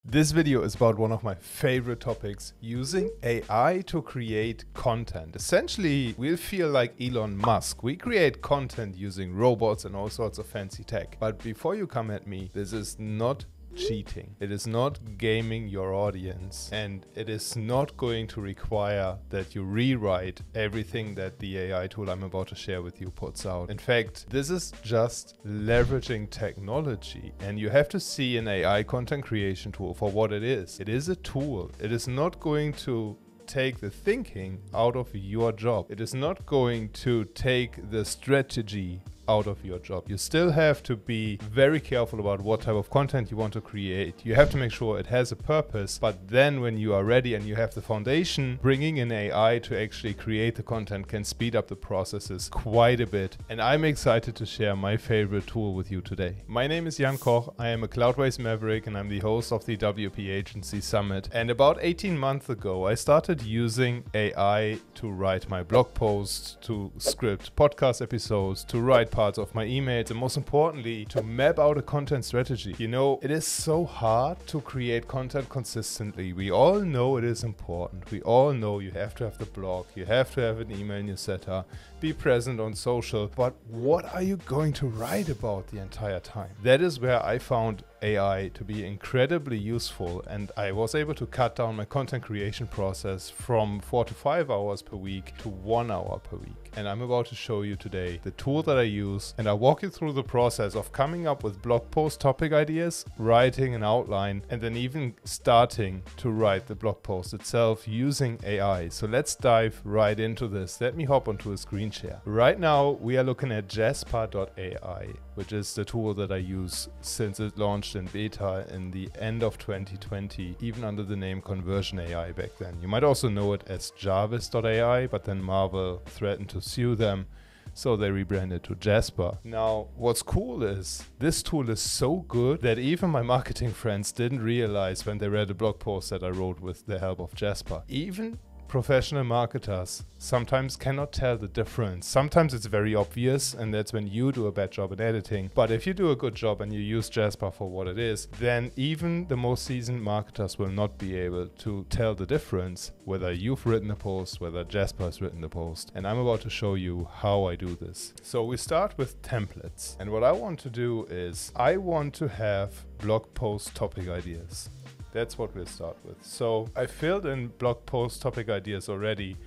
This video is about one of my favorite topics, using AI to create content. Essentially, we'll feel like Elon Musk. We create content using robots and all sorts of fancy tech. But before you come at me, this is not cheating. It is not gaming your audience, and it is not going to require that you rewrite everything that the AI tool I'm about to share with you puts out. In fact, this is just leveraging technology, and you have to see an AI content creation tool for what it is. It is a tool. It is not going to take the thinking out of your job. It is not going to take the strategy out of your job. You still have to be very careful about what type of content you want to create. You have to make sure it has a purpose, but then when you are ready and you have the foundation, bringing in AI to actually create the content can speed up the processes quite a bit. And I'm excited to share my favorite tool with you today. My name is Jan Koch. I am a Cloudways Maverick and I'm the host of the WP Agency Summit. And about 18 months ago, I started using AI to write my blog posts, to script podcast episodes, to write parts of my emails, and most importantly, to map out a content strategy. You know, it is so hard to create content consistently. We all know it is important. We all know you have to have the blog, you have to have an email newsletter, be present on social, but what are you going to write about the entire time? That is where I found AI to be incredibly useful, and I was able to cut down my content creation process from 4 to 5 hours per week to 1 hour per week. And I'm about to show you today the tool that I use, and I'll walk you through the process of coming up with blog post topic ideas, writing an outline, and then even starting to write the blog post itself using AI. So let's dive right into this. Let me hop onto a screen share. Right now we are looking at Jasper.AI, which is the tool that I use since it launched in beta in the end of 2020, even under the name Conversion AI back then. You might also know it as Jarvis.ai, but then Marvel threatened to sue them, so they rebranded to Jasper. Now, what's cool is this tool is so good that even my marketing friends didn't realize when they read a blog post that I wrote with the help of Jasper. Even professional marketers sometimes cannot tell the difference. Sometimes it's very obvious, and that's when you do a bad job in editing. But if you do a good job and you use Jasper for what it is, then even the most seasoned marketers will not be able to tell the difference whether you've written a post, whether Jasper has written the post. And I'm about to show you how I do this. So we start with templates. And what I want to do is I want to have blog post topic ideas. That's what we'll start with. So I filled in blog post topic ideas already.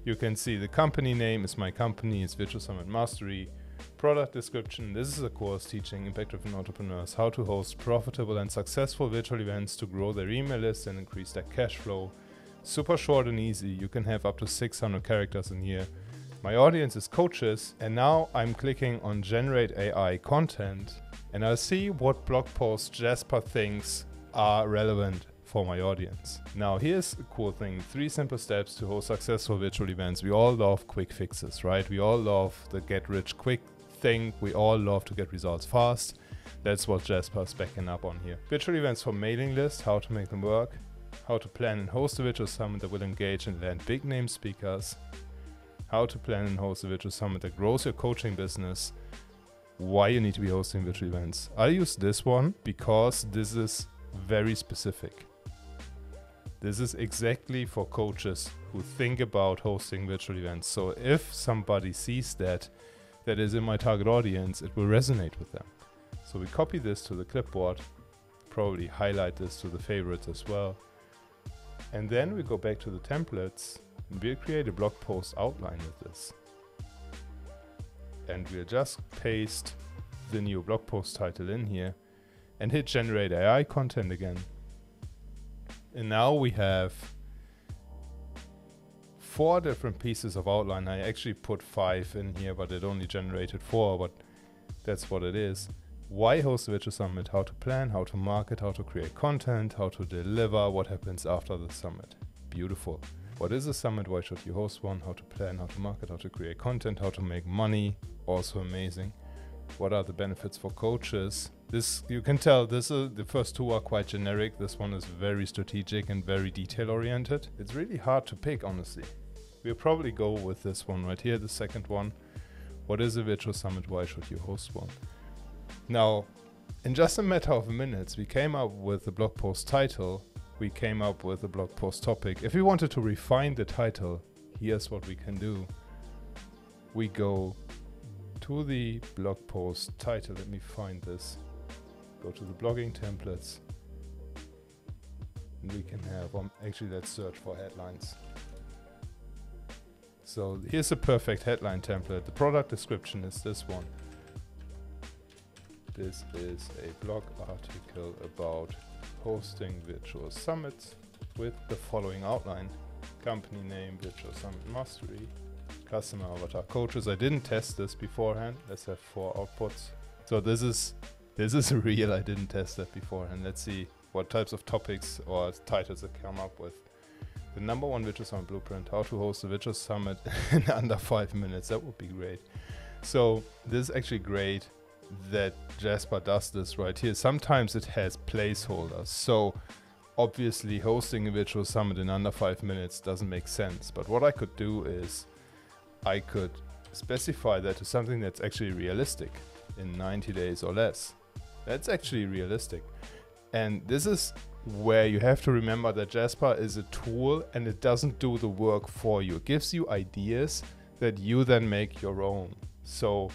You can see the company name is my company, it's Virtual Summit Mastery. Product description, this is a course teaching impact-driven entrepreneurs how to host profitable and successful virtual events to grow their email list and increase their cash flow. Super short and easy. You can have up to 600 characters in here. My audience is coaches, and now I'm clicking on Generate AI Content, and I'll see what blog posts Jasper thinks are relevant for my audience. Now here's a cool thing, 3 simple steps to host successful virtual events. We all love quick fixes, right? We all love the get rich quick thing. We all love to get results fast. That's what Jasper's backing up on here. Virtual events for mailing lists, how to make them work, how to plan and host a virtual summit that will engage and land big name speakers, how to plan and host a virtual summit that grows your coaching business, why you need to be hosting virtual events. I'll use this one because this is very specific. This is exactly for coaches who think about hosting virtual events. So if somebody sees that is in my target audience, it will resonate with them. So we copy this to the clipboard, probably highlight this to the favorites as well. And then we go back to the templates and we'll create a blog post outline with this. And we'll just paste the new blog post title in here and hit Generate AI Content again. And now we have 4 different pieces of outline. I actually put 5 in here, but it only generated 4, but that's what it is. Why host a virtual summit, how to plan, how to market, how to create content, how to deliver, what happens after the summit. Beautiful. What is a summit? Why should you host one? How to plan, how to market, how to create content, how to make money. Also amazing. What are the benefits for coaches? This, you can tell, the first 2 are quite generic. This one is very strategic and very detail oriented. It's really hard to pick, honestly. We'll probably go with this one right here, the second one. What is a virtual summit? Why should you host one? Now, in just a matter of minutes, we came up with the blog post title. We came up with a blog post topic. If we wanted to refine the title, here's what we can do. We go to the blog post title. Let me find this. Go to the blogging templates. And we can have, actually let's search for headlines. So here's a perfect headline template. The product description is this one. This is a blog article about hosting virtual summits with the following outline. Company name, Virtual Summit Mastery, customer avatar coaches. I didn't test this beforehand. Let's have 4 outputs. So this is real. I didn't test that beforehand. Let's see what types of topics or titles I come up with. The number 1 Virtual Summit blueprint, how to host a virtual summit in under 5 minutes. That would be great. So this is actually great that Jasper does this right here. Sometimes it has placeholders. So obviously hosting a virtual summit in under 5 minutes doesn't make sense. But what I could do is I could specify that to something that's actually realistic in 90 days or less. That's actually realistic. And this is where you have to remember that Jasper is a tool and it doesn't do the work for you. It gives you ideas that you then make your own. So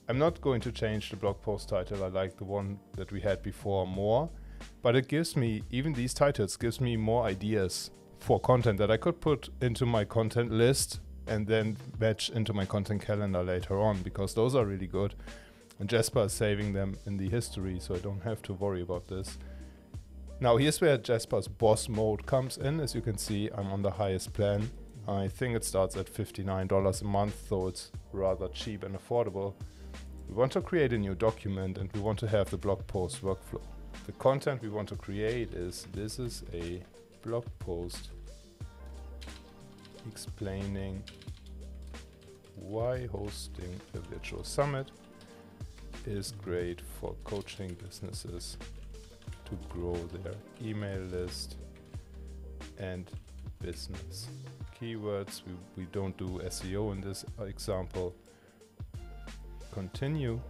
I'm not going to change the blog post title. I like the one that we had before more, but it gives me, even these titles gives me more ideas for content that I could put into my content list and then batch into my content calendar later on, because those are really good. And Jasper is saving them in the history, so I don't have to worry about this. Now here's where Jasper's boss mode comes in. As you can see, I'm on the highest plan. I think it starts at $59 a month, so it's rather cheap and affordable. We want to create a new document and we want to have the blog post workflow. The content we want to create is, this is a blog post explaining why hosting a virtual summit is great for coaching businesses to grow their email list and business. Keywords, we don't do SEO in this example. Continue.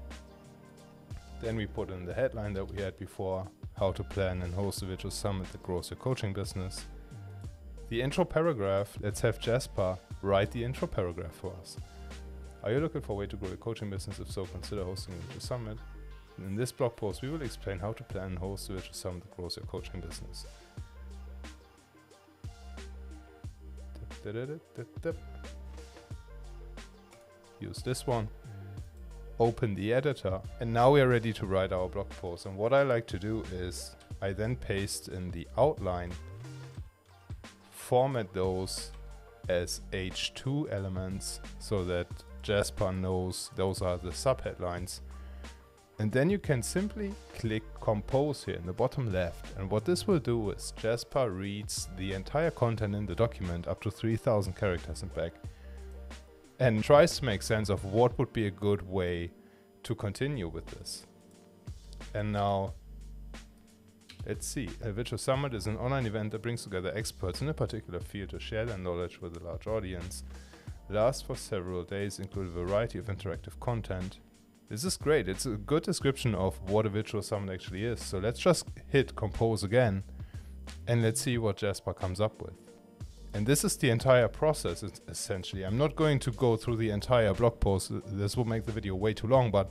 Then we put in the headline that we had before, how to plan and host a virtual summit that grows your coaching business. The intro paragraph, let's have Jasper write the intro paragraph for us. Are you looking for a way to grow your coaching business? If so, consider hosting a virtual summit. And in this blog post, we will explain how to plan and host a virtual summit that grows your coaching business. Use this one. Open the editor, and now we are ready to write our blog post. And what I like to do is I then paste in the outline, format those as H2 elements so that Jasper knows those are the subheadlines. And then you can simply click compose here in the bottom left. And what this will do is Jasper reads the entire content in the document up to 3,000 characters and back, and tries to make sense of what would be a good way to continue with this. And now, let's see. A virtual summit is an online event that brings together experts in a particular field to share their knowledge with a large audience. Lasts for several days, include a variety of interactive content. This is great. It's a good description of what a virtual summit actually is. So let's just hit compose again, and let's see what Jasper comes up with. And this is the entire process, essentially. I'm not going to go through the entire blog post. This will make the video way too long, but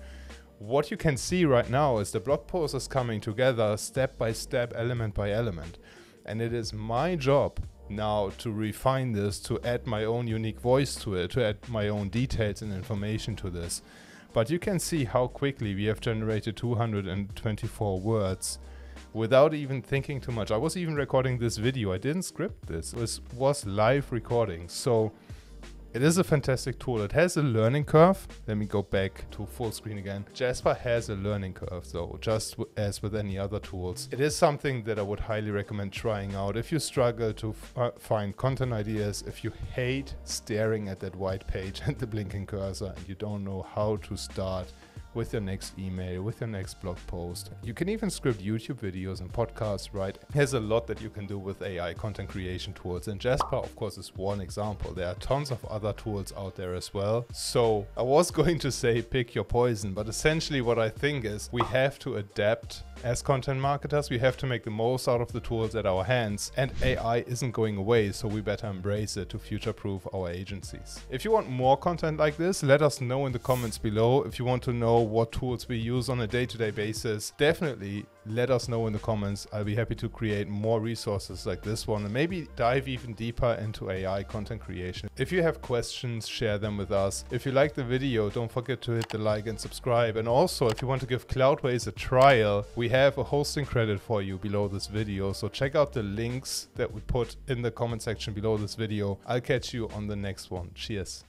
what you can see right now is the blog post is coming together step by step, element by element. And it is my job now to refine this, to add my own unique voice to it, to add my own details and information to this. But you can see how quickly we have generated 224 words without even thinking too much. I was even recording this video. I didn't script this. It was live recording. So it is a fantastic tool. It has a learning curve. Let me go back to full screen again. Jasper has a learning curve though, just as with any other tools. It is something that I would highly recommend trying out. If you struggle to find content ideas, if you hate staring at that white page and the blinking cursor and you don't know how to start with your next email, with your next blog post. You can even script YouTube videos and podcasts, right? There's a lot that you can do with AI content creation tools, and Jasper, of course, is one example. There are tons of other tools out there as well. So I was going to say pick your poison, but essentially what I think is we have to adapt as content marketers. We have to make the most out of the tools at our hands, and AI isn't going away, so we better embrace it to future-proof our agencies. If you want more content like this, let us know in the comments below. If you want to know what tools we use on a day-to-day basis, definitely let us know in the comments. I'll be happy to create more resources like this one and maybe dive even deeper into AI content creation. If you have questions, share them with us. If you like the video, don't forget to hit the like and subscribe. And also, if you want to give Cloudways a trial, we have a hosting credit for you below this video. So check out the links that we put in the comment section below this video. I'll catch you on the next one. Cheers.